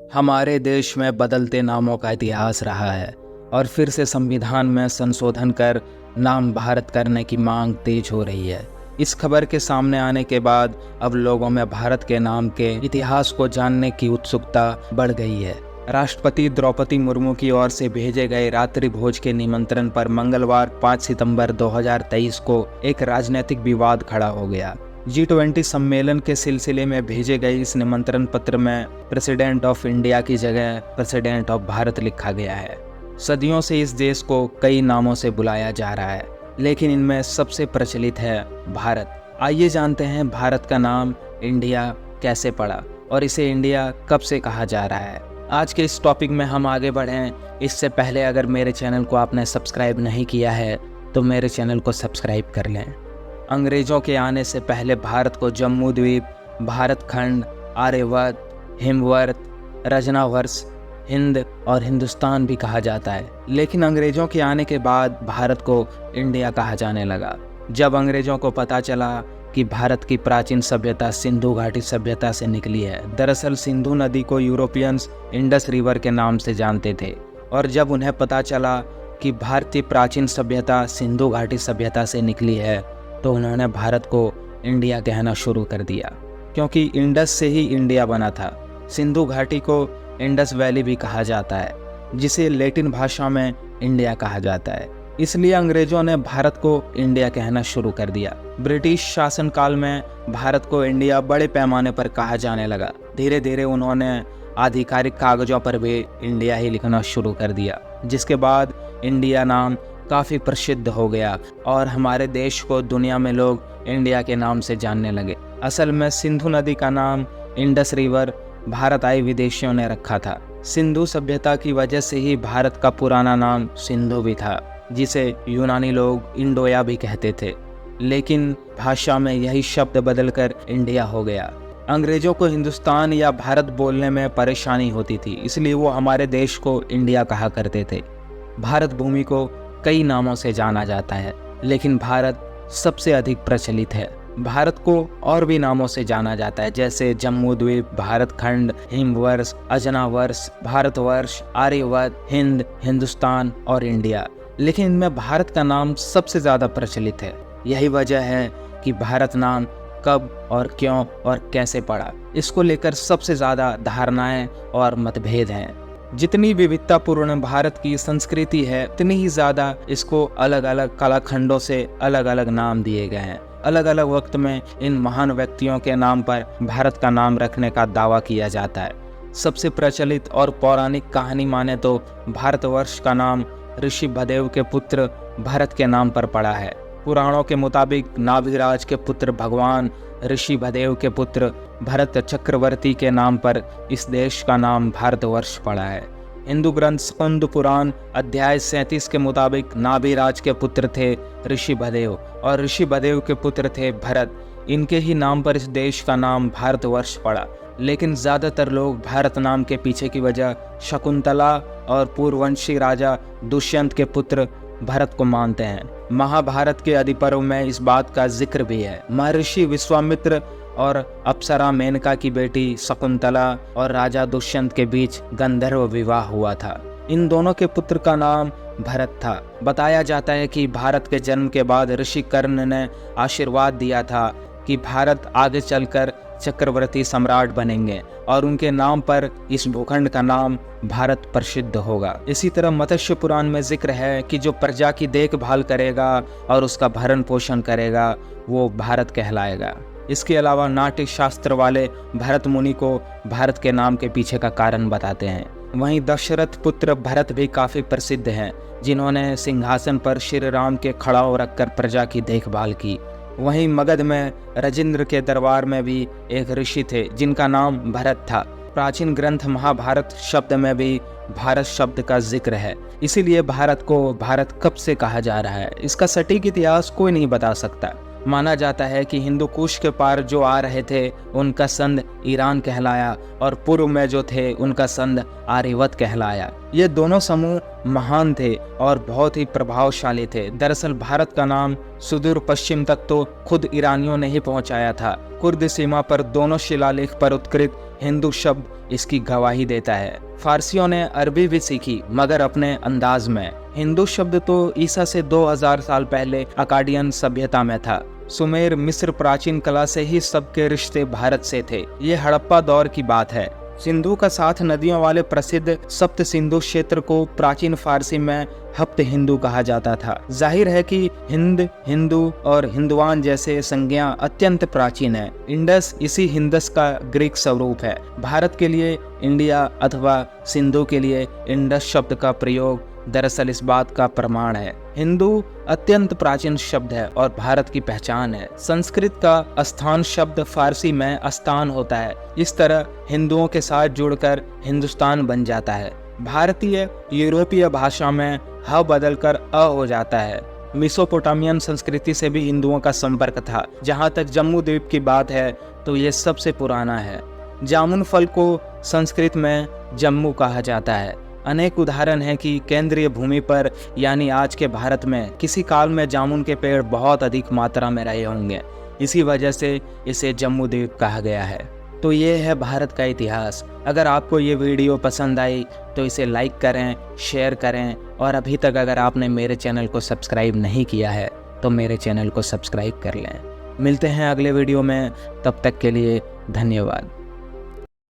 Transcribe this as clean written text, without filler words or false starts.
हमारे देश में बदलते नामों का इतिहास रहा है और फिर से संविधान में संशोधन कर नाम भारत करने की मांग तेज हो रही है। इस खबर के सामने आने के बाद अब लोगों में भारत के नाम के इतिहास को जानने की उत्सुकता बढ़ गई है। राष्ट्रपति द्रौपदी मुर्मू की ओर से भेजे गए रात्रि भोज के निमंत्रण पर मंगलवार 5 सितंबर 2023 को एक राजनीतिक विवाद खड़ा हो गया। G20 सम्मेलन के सिलसिले में भेजे गए इस निमंत्रण पत्र में प्रेसिडेंट ऑफ इंडिया की जगह प्रेसिडेंट ऑफ भारत लिखा गया है। सदियों से इस देश को कई naमों से बुलाया जा रहा है, लेकिन इनमें सबसे प्रचलित है भारत। आइए जानते हैं भारत का नाम इंडिया कैसे पड़ा और इसे इंडिया कब से कहा जा रहा है। आज के इस टॉपिक में हम आगे बढ़ें इससे पहले अगर मेरे चैनल को आपने सब्सक्राइब नहीं किया है तो मेरे चैनल को सब्सक्राइब कर लें। अंग्रेजों के आने से पहले भारत को जम्मू द्वीप, भारत खंड, आर्यवर्त, हिमवर्त, रजनावर्ष, हिंद और हिंदुस्तान भी कहा जाता है। लेकिन अंग्रेजों के आने के बाद भारत को इंडिया कहा जाने लगा। जब अंग्रेजों को पता चला कि भारत की प्राचीन सभ्यता सिंधु घाटी सभ्यता से निकली है। दरअसल सिंधु नदी को यूरोपियंस इंडस रिवर के नाम से जानते थे और जब उन्हें पता चला कि भारतीय प्राचीन सभ्यता सिंधु घाटी सभ्यता से निकली है तो उन्होंने भारत को इंडिया कहना शुरू कर दिया, क्योंकि इंडस से ही इंडिया बना था। सिंधु घाटी को इंडस वैली भी कहा जाता है, जिसे लैटिन भाषा में इंडिया कहा जाता है। इसलिए अंग्रेजों ने भारत को इंडिया कहना शुरू कर दिया। ब्रिटिश शासनकाल में भारत को इंडिया बड़े पैमाने पर कहा जाने लगा। धीरे धीरे उन्होंने आधिकारिक कागजों पर भी इंडिया ही लिखना शुरू कर दिया, जिसके बाद इंडिया नाम काफ़ी प्रसिद्ध हो गया और हमारे देश को दुनिया में लोग इंडिया के नाम से जानने लगे। असल में सिंधु नदी का नाम इंडस रिवर भारत आए विदेशियों ने रखा था। सिंधु सभ्यता की वजह से ही भारत का पुराना नाम सिंधु भी था, जिसे यूनानी लोग इंडोया भी कहते थे, लेकिन भाषा में यही शब्द बदलकर इंडिया हो गया। अंग्रेजों को हिंदुस्तान या भारत बोलने में परेशानी होती थी, इसलिए वो हमारे देश को इंडिया कहा करते थे। भारत भूमि को कई नामों से जाना जाता है, लेकिन भारत सबसे अधिक प्रचलित है। भारत को और भी नामों से जाना जाता है, जैसे जम्मू द्वीप, भारत खंड, हिमवर्ष, अजनावर्ष, भारतवर्ष, आर्यवर्त, हिंद, हिंदुस्तान और इंडिया। लेकिन इनमें भारत का नाम सबसे ज़्यादा प्रचलित है। यही वजह है कि भारत नाम कब और क्यों और कैसे पड़ा, इसको लेकर सबसे ज़्यादा धारणाएं और मतभेद हैं। जितनी विविधतापूर्ण भारत की संस्कृति है, उतनी ही ज़्यादा इसको अलग अलग कालखंडों से अलग अलग नाम दिए गए हैं। अलग अलग वक्त में इन महान व्यक्तियों के नाम पर भारत का नाम रखने का दावा किया जाता है। सबसे प्रचलित और पौराणिक कहानी माने तो भारतवर्ष का नाम ऋषि भदेव के पुत्र भरत के नाम पर पड़ा है। पुराणों के मुताबिक नाभिराज के पुत्र भगवान ऋषि भदेव के पुत्र भरत चक्रवर्ती के नाम पर इस देश का नाम भारतवर्ष पड़ा है। हिंदू ग्रंथ स्कंद पुराण अध्याय 37 के मुताबिक नाभिराज के पुत्र थे ऋषि भदेव और ऋषि भदेव के पुत्र थे भरत। इनके ही नाम पर इस देश का नाम भारतवर्ष पड़ा। लेकिन ज़्यादातर लोग भारत नाम के पीछे की वजह शकुंतला और पूर्ववंशी राजा दुष्यंत के पुत्र भरत को मानते हैं। महाभारत के आदि पर्व में इस बात का जिक्र भी है। महर्षि विश्वामित्र और अप्सरा मेनका की बेटी शकुंतला और राजा दुष्यंत के बीच गंधर्व विवाह हुआ था। इन दोनों के पुत्र का नाम भरत था। बताया जाता है कि भारत के जन्म के बाद ऋषि कर्ण ने आशीर्वाद दिया था कि भारत आगे चलकर चक्रवर्ती सम्राट बनेंगे और उनके नाम पर इस भूखंड का नाम भारत प्रसिद्ध होगा। इसी तरह मत्स्य पुराण में जिक्र है कि जो प्रजा की देखभाल करेगा और उसका भरण पोषण करेगा वो भारत कहलाएगा। इसके अलावा नाट्य शास्त्र वाले भरत मुनि को भारत के नाम के पीछे का कारण बताते हैं। वहीं दशरथ पुत्र भरत भी काफ़ी प्रसिद्ध हैं, जिन्होंने सिंहासन पर श्री राम के खड़ाऊ रखकर प्रजा की देखभाल की। वहीं मगध में राजेंद्र के दरबार में भी एक ऋषि थे जिनका नाम भरत था। प्राचीन ग्रंथ महाभारत शब्द में भी भारत शब्द का जिक्र है। इसीलिए भारत को भारत कब से कहा जा रहा है, इसका सटीक इतिहास कोई नहीं बता सकता। माना जाता है कि हिंदू कुश के पार जो आ रहे थे उनका संद ईरान कहलाया और पूर्व में जो थे उनका संद आर्यवत कहलाया। ये दोनों समूह महान थे और बहुत ही प्रभावशाली थे। दरअसल भारत का नाम सुदूर पश्चिम तक तो खुद ईरानियों ने ही पहुंचाया था। कुर्द सीमा पर दोनों शिलालेख पर उत्कृत हिंदू शब्द इसकी गवाही देता है। फारसियों ने अरबी भी सीखी मगर अपने अंदाज में। हिंदू शब्द तो ईसा से 2000 साल पहले अकाडियन सभ्यता में था। सुमेर मिस्र प्राचीन कला से ही सबके रिश्ते भारत से थे। ये हड़प्पा दौर की बात है। सिंधु का 7 नदियों वाले प्रसिद्ध सप्त सिंधु क्षेत्र को प्राचीन फारसी में हप्त हिंदू कहा जाता था। जाहिर है कि हिंद, हिंदू और हिंदुआन जैसे संज्ञा अत्यंत प्राचीन है। इंडस इसी हिंदस का ग्रीक स्वरूप है। भारत के लिए इंडिया अथवा सिंधु के लिए इंडस शब्द का प्रयोग दरअसल इस बात का प्रमाण है। हिंदू अत्यंत प्राचीन शब्द है और भारत की पहचान है। संस्कृत का स्थान शब्द फारसी में अस्तान होता है। इस तरह हिंदुओं के साथ जुड़कर हिंदुस्तान बन जाता है। भारतीय यूरोपीय भाषा में ह बदलकर अ हो जाता है। मेसोपोटामियन संस्कृति से भी हिंदुओं का संपर्क था। जहाँ तक जम्मू द्वीप की बात है तो ये सबसे पुराना है। जामुन फल को संस्कृत में जम्मू कहा जाता है। अनेक उदाहरण हैं कि केंद्रीय भूमि पर यानी आज के भारत में किसी काल में जामुन के पेड़ बहुत अधिक मात्रा में रहे होंगे। इसी वजह से इसे जम्मू द्वीप कहा गया है। तो ये है भारत का इतिहास। अगर आपको ये वीडियो पसंद आई तो इसे लाइक करें, शेयर करें और अभी तक अगर आपने मेरे चैनल को सब्सक्राइब नहीं किया है तो मेरे चैनल को सब्सक्राइब कर लें। मिलते हैं अगले वीडियो में, तब तक के लिए धन्यवाद।